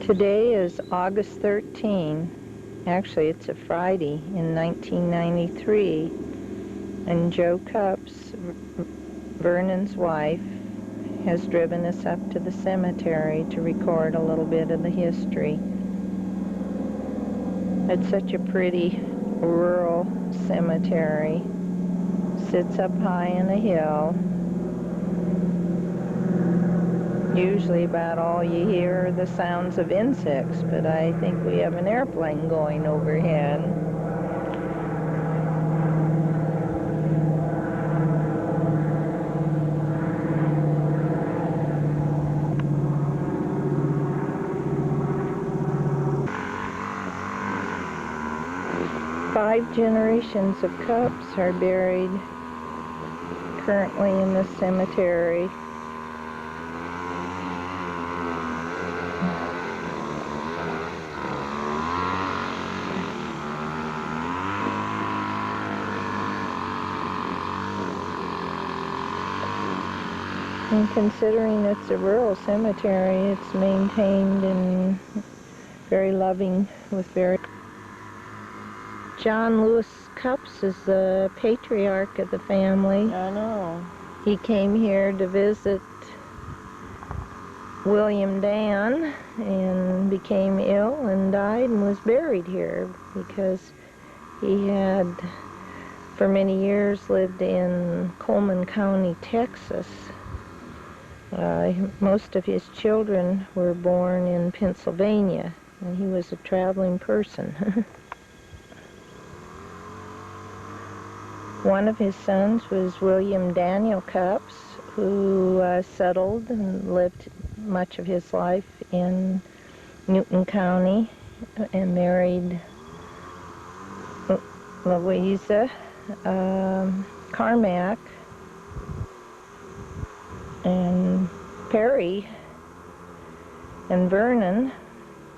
Today is August 13. Actually, it's a Friday in 1993, and Joe Cupps, Vernon's wife, has driven us up to the cemetery to record a little bit of the history. It's such a pretty rural cemetery. Sits up high in a hill. Usually about all you hear are the sounds of insects, but I think we have an airplane going overhead. Five generations of Cupps are buried currently in this cemetery. And considering it's a rural cemetery, it's maintained and very loving with very... John Lewis Cupps is the patriarch of the family. I know. He came here to visit William Dan and became ill and died and was buried here because he had for many years lived in Coleman County, Texas. Most of his children were born in Pennsylvania, and he was a traveling person. One of his sons was William Daniel Cupps, who settled and lived much of his life in Newton County and married Louisa Carmack. And Perry and Vernon,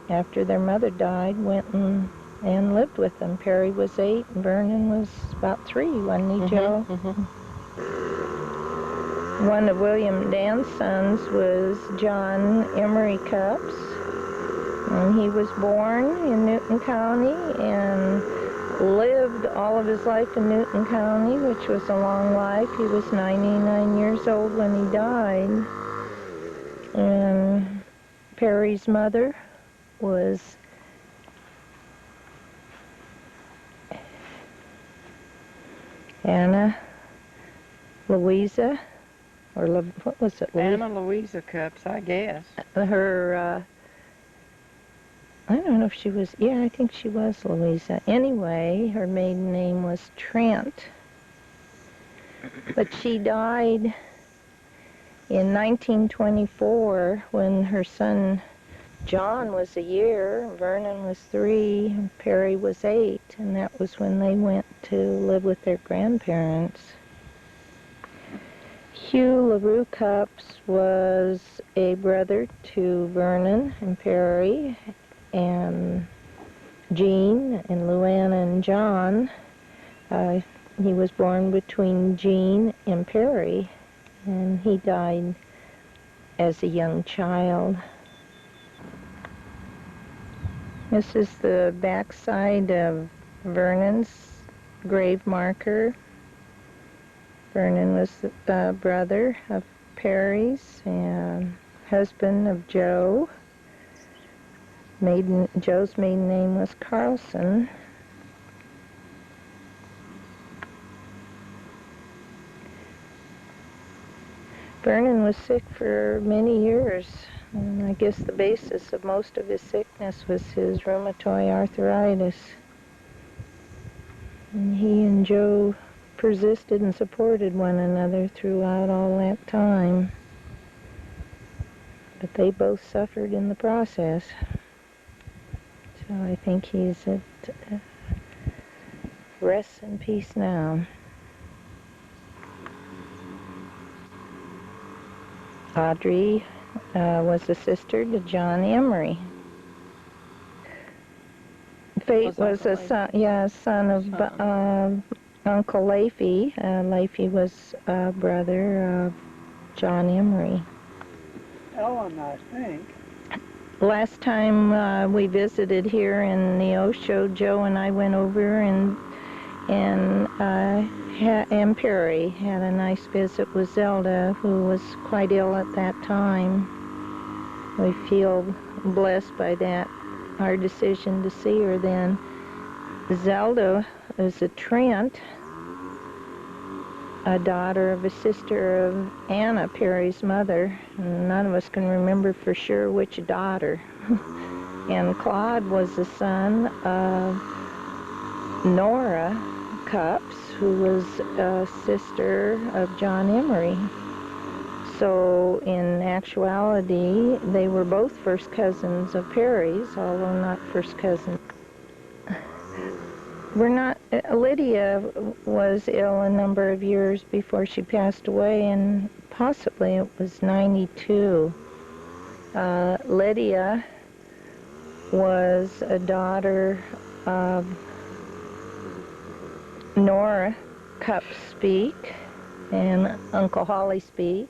after their mother died, went and lived with them. Perry was 8, and Vernon was about 3, wasn't he, Joe? One of William Dan's sons was John Emery Cupps, and he was born in Newton County and lived all of his life in Newton County, which was a long life. He was 99 years old when he died. And Perry's mother was Anna Louisa, or what was it? Anna Louisa Cupps, I guess. Her, I don't know if she was, yeah, I think she was Louisa. Anyway, her maiden name was Trent. But she died in 1924 when her son John was a year, Vernon was 3, and Perry was 8, and that was when they went to live with their grandparents. Hugh LaRue Cupps was a brother to Vernon and Perry, and Jean and Luanna and John. He was born between Jean and Perry, and he died as a young child. This is the backside of Vernon's grave marker. Vernon was the brother of Perry's and husband of Joe. Joe's maiden name was Carlson. Vernon was sick for many years, and I guess the basis of most of his sickness was his rheumatoid arthritis. And he and Joe persisted and supported one another throughout all that time. But they both suffered in the process. So I think he's at rest in peace now. Audrey was a sister to John Emery. Fate was a son of Uncle Leafy. Leafy was a brother of John Emery. Ellen, I think. Last time we visited here in Neosho, Joe and I went over and Perry had a nice visit with Zelda, who was quite ill at that time. We feel blessed by that, our decision to see her then. Zelda is a Trent, a daughter of a sister of Anna, Perry's mother. None of us can remember for sure which daughter. And Claude was the son of Nora Cups, who was a sister of John Emery. So in actuality, they were both first cousins of Perry's, although not first cousins. Lydia was ill a number of years before she passed away, and possibly it was 92. Lydia was a daughter of Nora Cup Speak and Uncle Holly Speak,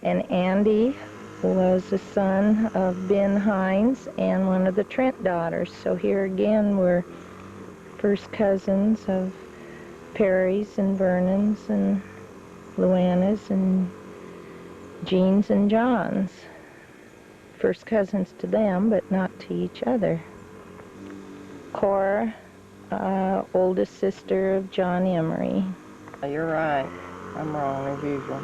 and Andy was the son of Ben Hines and one of the Trent daughters. So here again we're first cousins of Perry's and Vernon's and Luana's and Jean's and John's. First cousins to them, but not to each other. Cora, oldest sister of John Emery. You're right. I'm wrong as usual.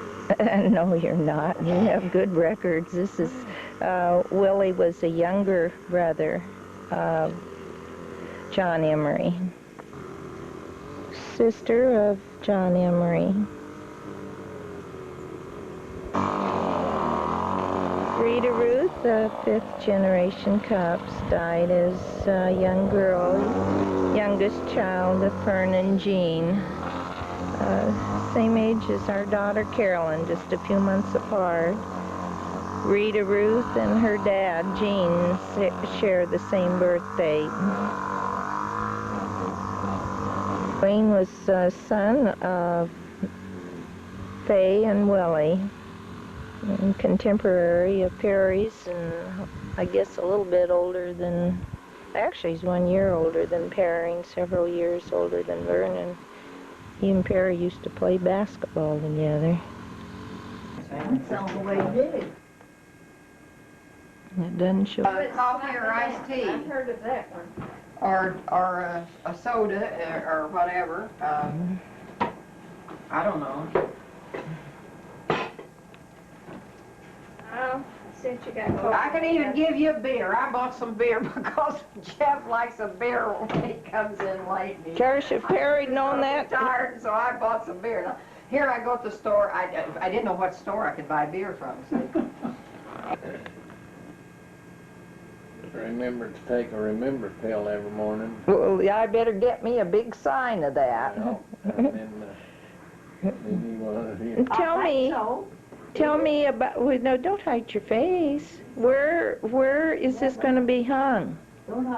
No, you're not. You have good records. This is, Willie was a younger brother of John Emery. Sister of John Emery. Rita Ruth, the fifth generation Cups, died as a young girl, youngest child of Fern and Jean. Same age as our daughter Carolyn, just a few months apart. Rita Ruth and her dad, Jean, share the same birth date. Wayne was a son of Fay and Willie, and contemporary of Perry's, and I guess a little bit older than, actually he's 1 year older than Perry and several years older than Vernon. He and Perry used to play basketball together. That's the way you did it. It doesn't show. Coffee or iced tea? I've heard of that one. Or a soda or whatever. I don't know. Oh, since you got coffee. I could even give you a beer. I bought some beer because Jeff likes a beer when he comes in late. Cherish, if Perry known that. Tired, so I bought some beer. Now, here I go at the store. I didn't know what store I could buy beer from. See? Remember to take a remember pill every morning. Well, yeah, I better get me a big sign of that. No, and then you want to Tell me about, well, no, don't hide your face. Where is this going to be hung?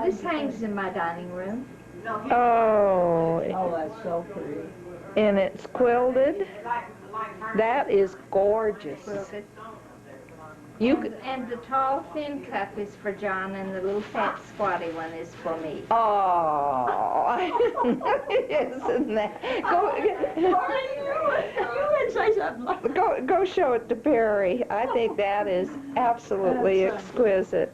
This hangs in my dining room. Oh, That's so pretty. and it's quilted? That is gorgeous. Quilted. And the tall, thin cup is for John, and the little fat, squatty one is for me. Oh, isn't that? You would say something like Go show it to Perry. I think that is absolutely exquisite.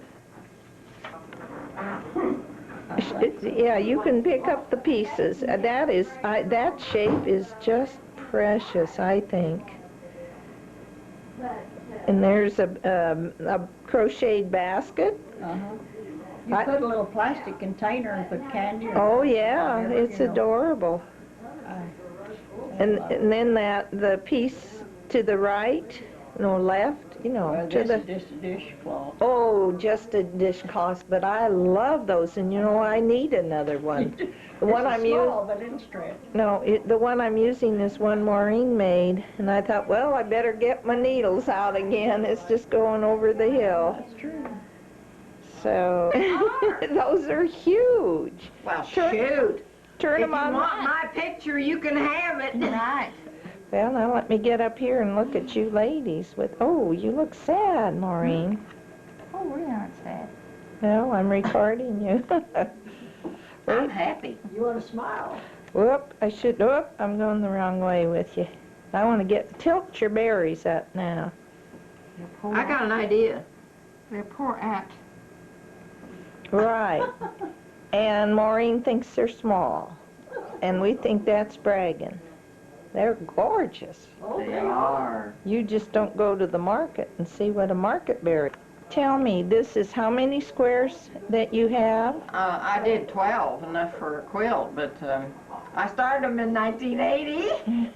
Yeah, you can pick up the pieces. That shape is just precious, I think. And there's a crocheted basket. You put a little plastic container and put candy. Oh yeah, it's adorable. And then the piece to the right, no left, Well, to this the. is just a dishcloth. Oh, just a dishcloth, but I love those, and I need another one. The one I'm using. Small, but it'll stretch. No, the one I'm using is one Maureen made, and I thought, well, I better get my needles out again. It's just going over the hill. That's true. So, those are huge. Well, shoot. Turn If them you on. want my picture, you can have it. Right. Well, now let me get up here and look at you ladies with, oh, you look sad, Maureen. Oh, we are. What's that? Well, I'm recording you. I'm happy. You want to smile? Whoop, I'm going the wrong way with you. I want to tilt your berries up now. I got an idea. They're poor out. Right. And Maureen thinks they're small. And we think that's bragging. They're gorgeous. They are. You just don't go to the market and see what a market berry. Tell me, this is how many squares that you have? I did 12, enough for a quilt, but I started them in 1980.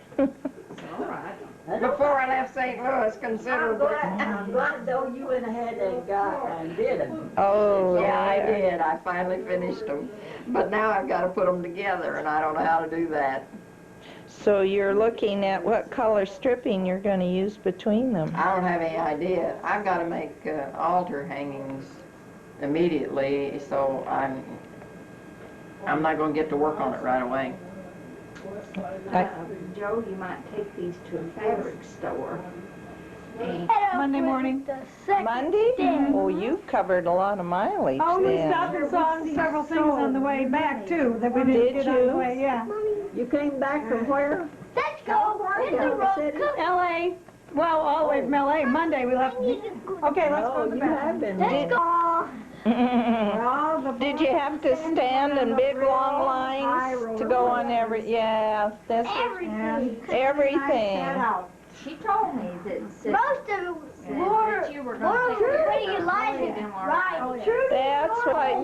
Before I left St. Louis, considerably. I'm glad though you went ahead and did them. Oh, Yeah, I did. I finally finished them. But now I've got to put them together, and I don't know how to do that. So you're looking at what color stripping you're going to use between them. I don't have any idea. I've got to make altar hangings immediately, so I'm not going to get to work on it right away. Joe, you might take these to a fabric store. Monday morning. Monday? Oh, you've covered a lot of mileage Oh, we then. stopped and saw several things on the way back too that we didn't Did get on the you? way. Yeah. You came back from where? Let's go. Hit the road. L.A. Well, all the way from L.A. Monday we left. Okay, let's go to the You back. have been. Let's go. Did you have to stand in big long lines to go on yeah, that's everything. She told me that Most of it that were you were going to take pretty good life. Right. True. That's what.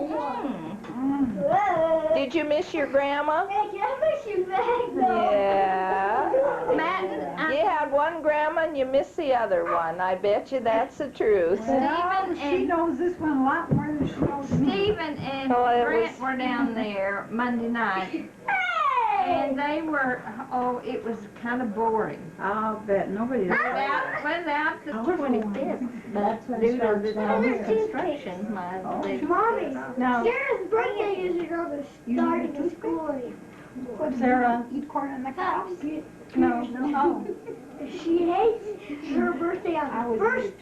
Did you miss your grandma? Hey, can I miss you back though? Yeah. Matt, You had one grandma and you missed the other one. I bet you that's the truth. Well, she knows this one a lot more than she knows me. Stephen and Oh, it Brent was- were down there Monday night, and they were, it was kind of boring. I'll bet nobody. Without the 25th, That's when due it to starts the down here. construction, Mommy, No. Sarah's birthday is on the starting of school. Sarah, eat corn in the cows. No. Oh. She hates her birthday on the first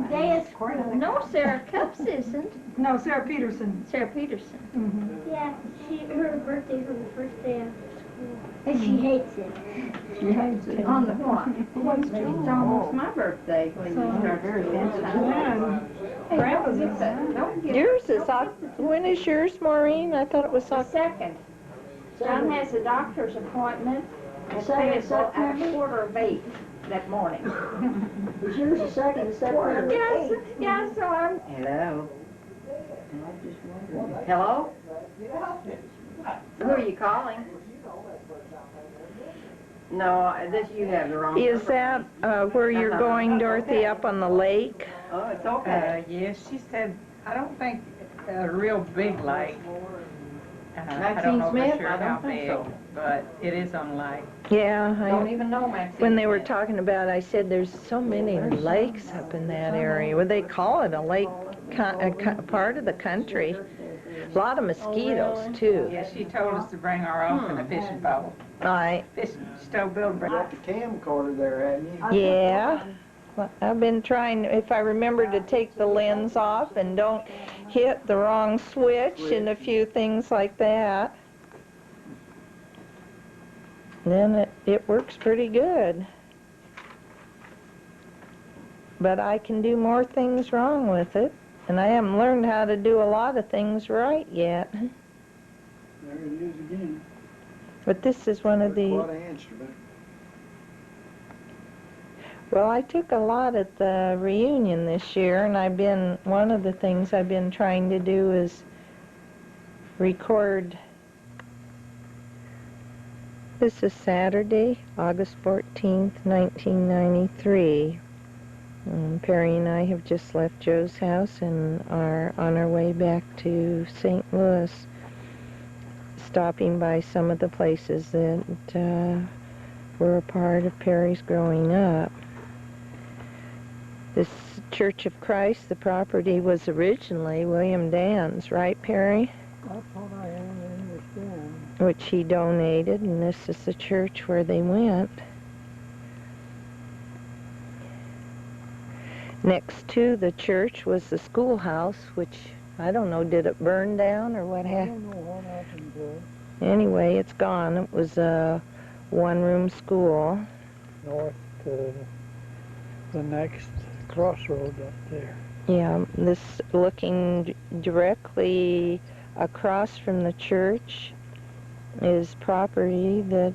day of school. No, Sarah Cups isn't. No, Sarah Peterson. Sarah Peterson. Mm-hmm. Yeah, her birthday's on the first day of school. And she hates it. She hates it. On the what? It's almost my birthday when you start spending. Grandpa's Don't get Yours is when is yours, Maureen? I thought it was the second. John has a doctor's appointment at Second Fayetteville at September? 7:45 that morning. Is yours the second of September? Yes, yeah, so I'm. Hello? Hello? Who are you calling? No, this you have the wrong Is that where you're going, Dorothy, up on the lake? Oh, it's okay. Yes, she said, I don't think a real big lake. I Maxine don't know Smith? for sure I don't how think big, so. but it is on lake. Yeah, Don't even know Maxine. when they were Smith. talking about it, I said there's so many lakes up in that area. Well, they call it a lake, part of the country. A lot of mosquitoes, too. Yeah, she told us to bring our own in a fishing boat. Stove build. Got the camcorder there, haven't you? Yeah. Well, I've been trying, if I remember to take the lens off and don't hit the wrong switch and a few things like that, then it works pretty good. But I can do more things wrong with it, and I haven't learned how to do a lot of things right yet. There it is again. But this is one of the... What an instrument. Well, I took a lot at the reunion this year, and one of the things I've been trying to do is record. This is Saturday, August 14th, 1993. Perry and I have just left Joe's house and are on our way back to St. Louis, stopping by some of the places that were a part of Perry's growing up. This Church of Christ, the property was originally William Dan's, right, Perry? That's what I understand. Which he donated, and this is the church where they went. Next to the church was the schoolhouse, which, I don't know, did it burn down or what I happened? don't know what happened to it. Anyway, it's gone. It was a one-room school. North to the next crossroad up there. Yeah, this looking directly across from the church is property that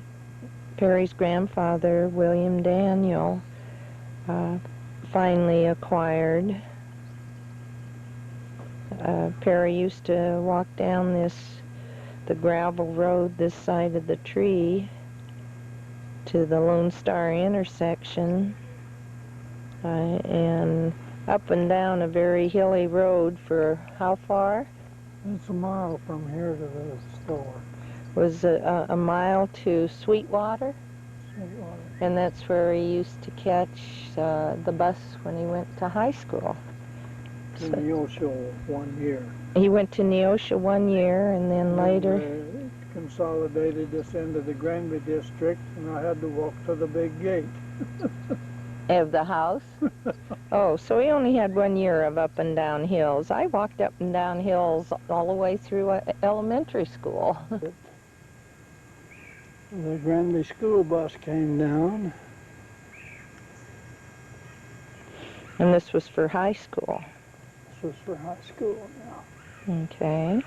Perry's grandfather, William Daniel, finally acquired. Perry used to walk down the gravel road this side of the tree to the Lone Star intersection, and up and down a very hilly road for how far? It's a mile from here to the store. Was a mile to Sweetwater, Sweetwater. and that's where he used to catch the bus when he went to high school. To Neosho 1 year. He went to Neosho 1 year, and then later... consolidated this into the Granby district, and I had to walk to the big gate. Of the house? Oh, so he only had 1 year of up and down hills. I walked up and down hills all the way through elementary school. The Granby school bus came down. And this was for high school. This was for high school now. Okay.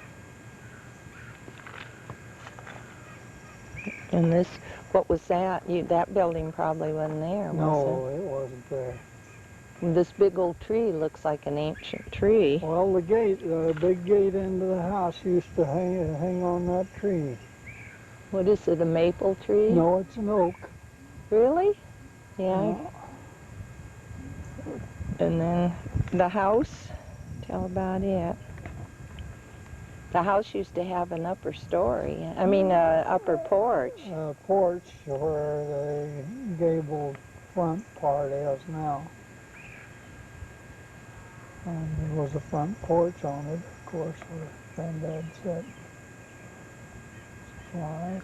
And this, what was that? That building probably wasn't there, was No, it wasn't there. it? This big old tree looks like an ancient tree. Well, the gate, the big gate into the house used to hang on that tree. What is it, a maple tree? No, it's an oak. Really? Yeah. No. And then the house, tell about it. The house used to have an upper story, upper porch. A porch where the gabled front part is now. And there was a front porch on it, of course, where Granddad set supplies.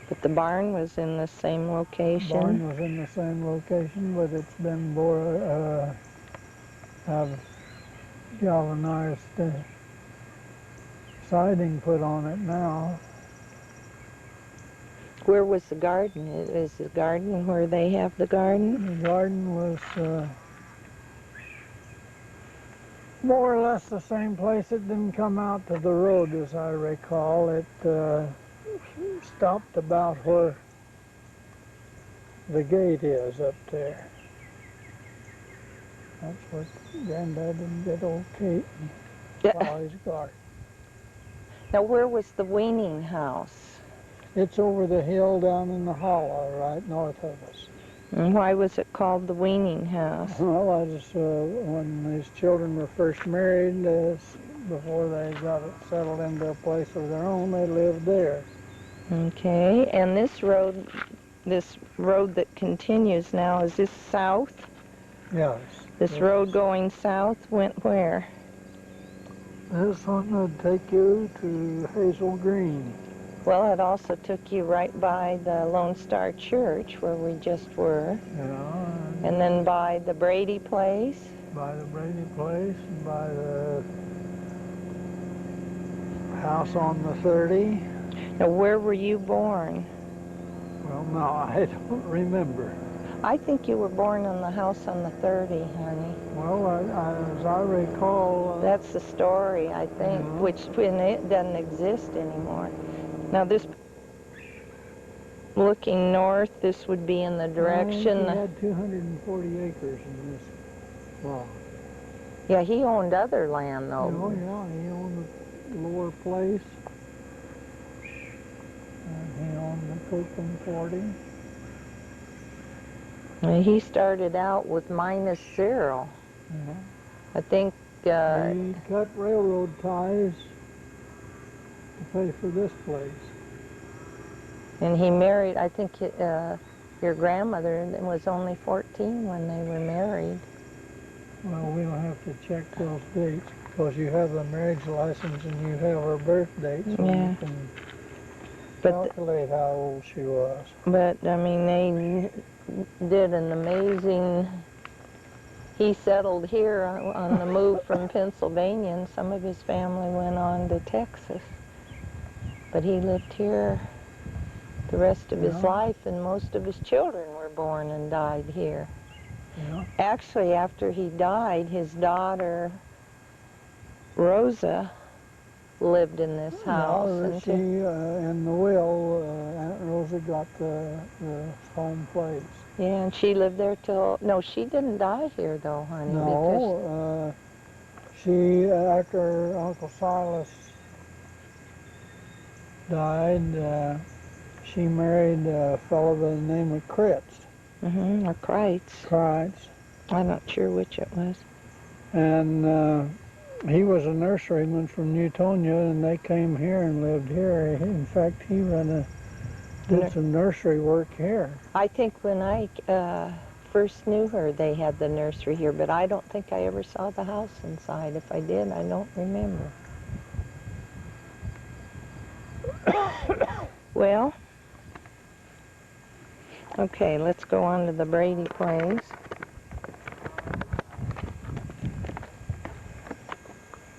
But the barn was in the same location. Barn was in the same location, but it's been have galvanized siding put on it now. Where was the garden? Is the garden where they have the garden? The garden was more or less the same place. It didn't come out to the road, as I recall. It stopped about where the gate is up there. That's what Granddad didn't get old Kate and plow his garden. Now, where was the weaning house? It's over the hill down in the hollow, right north of us. And why was it called the weaning house? Well, I just, when these children were first married, before they got settled into a place of their own, they lived there. Okay, and this road that continues now, is this south? Yes. This yes. road going south went where? This one would take you to Hazelgreen. Well, it also took you right by the Lone Star Church, where we just were. Yeah. And then by the Brady place. By the Brady place, and by the house on the 30. Now, where were you born? Well, no, I don't remember. I think you were born on the house on the 30, honey. Well, as I recall... That's the story, I think, and it doesn't exist anymore. Now, this, looking north, this would be in the direction... He had 240 acres in this lot. Yeah, he owned other land, though. Oh, yeah, he owned the lower place. And he owned the Copeland 40. He started out with -0. Yeah. I think... He cut railroad ties to pay for this place. And he married, I think your grandmother was only 14 when they were married. Well, we'll have to check those dates because you have the marriage license and you have her birth date, so you can calculate how old she was. But, I mean, did an amazing, he settled here on the move from Pennsylvania, and some of his family went on to Texas. But he lived here the rest of his life, and most of his children were born and died here. Yeah. Actually, after he died, his daughter, Rosa, lived in this house. No, she, in the will, Aunt Rosa got the home place. Yeah, and she lived there till, no, she didn't die here though, honey. No, she, after Uncle Silas died, she married a fellow by the name of Kritz. Or Kreitz. I'm not sure which it was. And he was a nurseryman from Newtonia, and they came here and lived here. In fact, he did some nursery work here. I think when I first knew her, they had the nursery here, but I don't think I ever saw the house inside. If I did, I don't remember. Well, okay, let's go on to the Brady place.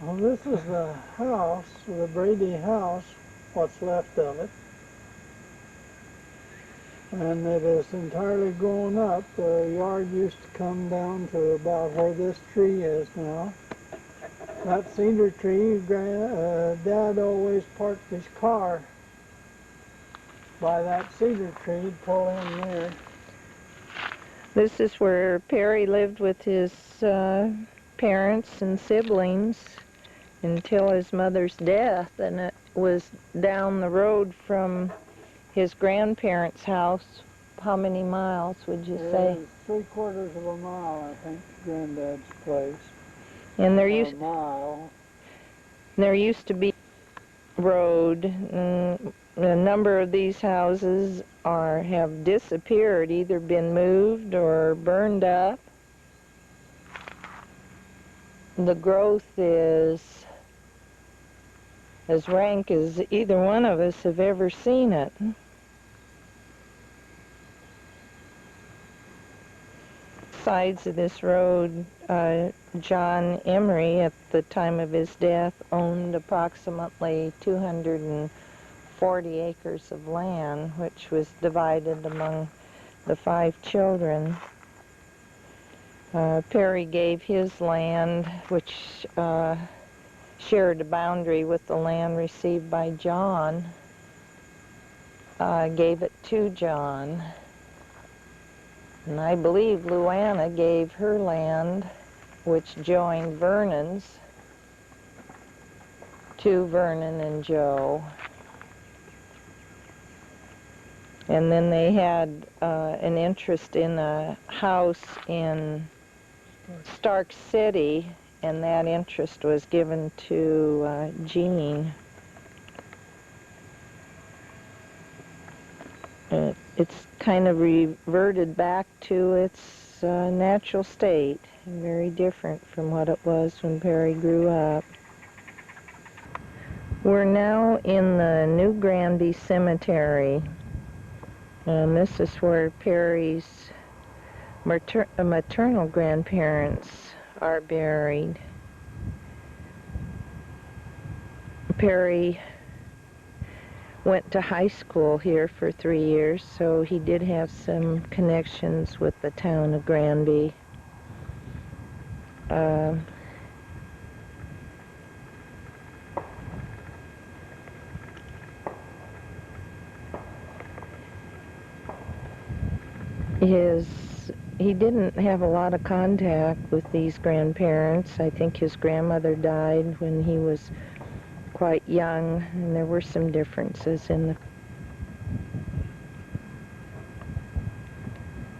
Well, this is the house, the Brady house, what's left of it. And it is entirely grown up. The yard used to come down to about where this tree is now. That cedar tree, Dad always parked his car by that cedar tree. He'd pull in there. This is where Perry lived with his parents and siblings until his mother's death, and it was down the road from his grandparents' house. How many miles would you say? 3/4 of a mile, I think, to Granddad's place. And there used to be a road, and a number of these houses have disappeared, either been moved or burned up. The growth is as rank as either one of us have ever seen it. Sides of this road, John Emery, at the time of his death, owned approximately 240 acres of land, which was divided among the 5 children. Perry gave his land, which shared a boundary with the land received by John, gave it to John. And I believe Luana gave her land, which joined Vernon's, to Vernon and Joe. And then they had an interest in a house in Stark City, and that interest was given to Jean. It's kind of reverted back to its natural state, very different from what it was when Perry grew up. We're now in the New Granby Cemetery, and this is where Perry's maternal grandparents are buried. Perry went to high school here for 3 years, so he did have some connections with the town of Granby. He didn't have a lot of contact with these grandparents. I think his grandmother died when he was quite young, and there were some differences in the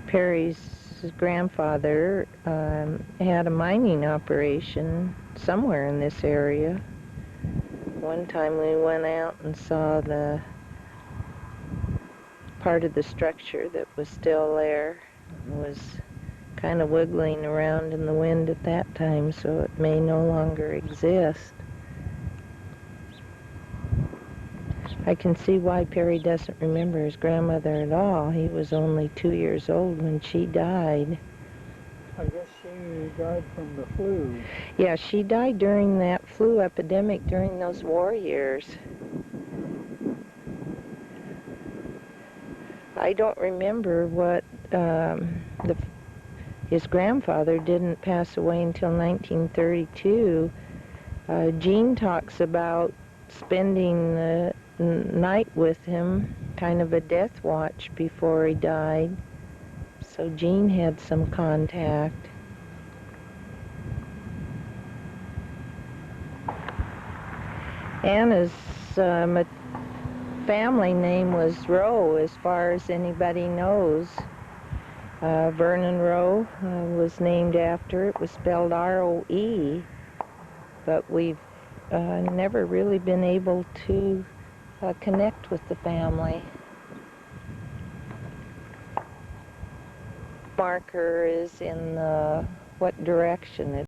Perry's grandfather had a mining operation somewhere in this area. One time we went out and saw the part of the structure that was still there. It was kind of wiggling around in the wind at that time, so it may no longer exist. I can see why Perry doesn't remember his grandmother at all. He was only 2 years old when she died. I guess she died from the flu. Yeah, she died during that flu epidemic during those war years. I don't remember what his grandfather didn't pass away until 1932. Jean talks about spending the night with him, kind of a death watch before he died. So Jean had some contact. Anna's family name was Rowe, as far as anybody knows. Vernon Rowe was named after it. Was spelled R-O-E, but we've never really been able to connect with the family. Marker is in what direction?